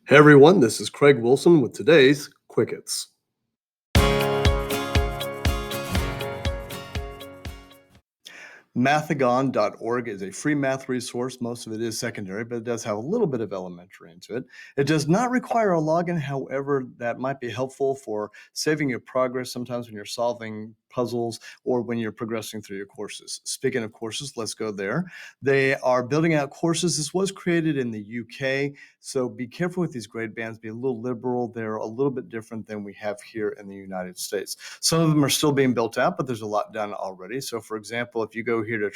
Hey everyone, this is Craig Wilson with today's Quick Hits. Mathagon.org is a free math resource. Most of it is secondary, but it does have a little bit of elementary into it. It does not require a login. However, that might be helpful for saving your progress sometimes when you're solving puzzles or when you're progressing through your courses. Speaking of courses, let's go there. They are building out courses. This was created in the UK, so be careful with these grade bands. Be a little liberal. They're a little bit different than we have here in the United States. Some of them are still being built out, but there's a lot done already. So for example, if you go here to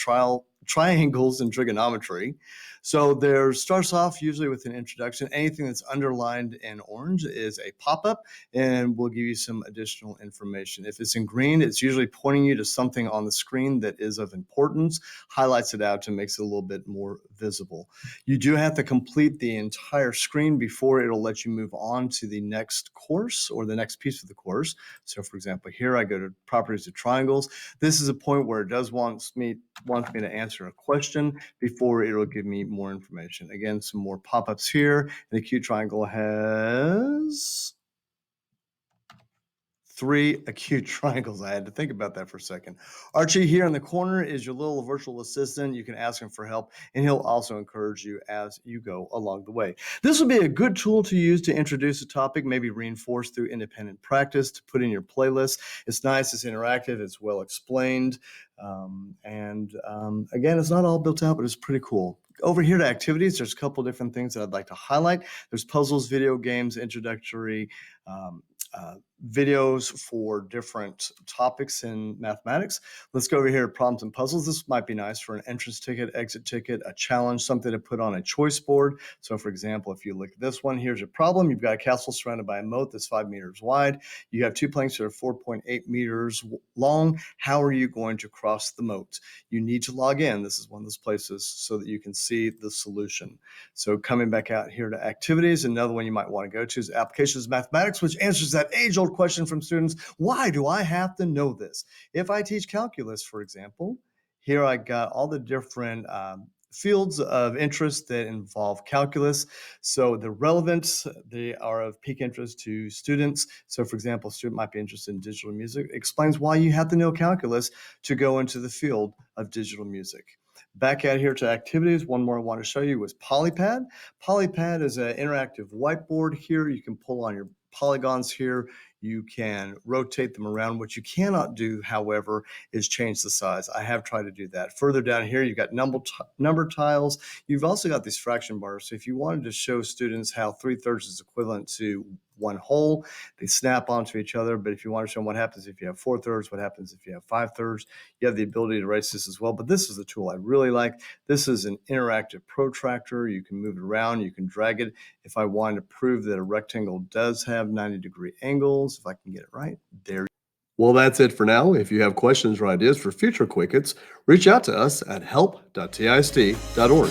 triangles and trigonometry, so there starts off usually with an introduction. Anything that's underlined in orange is a pop-up and we'll give you some additional information. If it's in green, it's usually pointing you to something on the screen that is of importance, highlights it out and makes it a little bit more visible. You do have to complete the entire screen before it'll let you move on to the next course or the next piece of the course. So for example, here I go to properties of triangles. This is a point where it does wants me to answer a question before it'll give me more information. Again, some more pop-ups here. And the acute triangle has 3 acute triangles. I had to think about that for a second. Archie here in the corner is your little virtual assistant. You can ask him for help, and he'll also encourage you as you go along the way. This would be a good tool to use to introduce a topic, maybe reinforce through independent practice, to put in your playlist. It's nice, it's interactive, it's well explained. Again, it's not all built out, but it's pretty cool. Over here to activities, there's a couple different things that I'd like to highlight. There's puzzles, video games, introductory videos for different topics in mathematics. Let's go over here to problems and puzzles. This might be nice for an entrance ticket, exit ticket, a challenge, something to put on a choice board. So for example, if you look at this one, here's your problem. You've got a castle surrounded by a moat that's 5 meters wide. You have 2 planks that are 4.8 meters long. How are you going to cross the moat? You need to log in. This is one of those places so that you can see the solution. So coming back out here to activities, another one you might want to go to is applications of mathematics, which answers that age-old question from students: why do I have to know this? If I teach calculus, for example, here I got all the different fields of interest that involve calculus. So they're relevant, they are of peak interest to students. So for example, a student might be interested in digital music. It explains why you have to know calculus to go into the field of digital music. Back out here to activities, one more I want to show you was Polypad. Polypad is an interactive whiteboard here. You can pull on your polygons here. You can rotate them around. What you cannot do, however, is change the size. I have tried to do that. Further down here, you've got number tiles. You've also got these fraction bars. So if you wanted to show students how 3/3 is equivalent to 1 whole, they snap onto each other. But if you want to show them what happens if you have 4/3, what happens if you have 5/3, you have the ability to erase this as well. But this is the tool I really like. This is an interactive protractor. You can move it around. You can drag it. If I wanted to prove that a rectangle does have 90-degree angles, if I can get it right, there. Well, that's it for now. If you have questions or ideas for future Quick Hits, reach out to us at help.tist.org.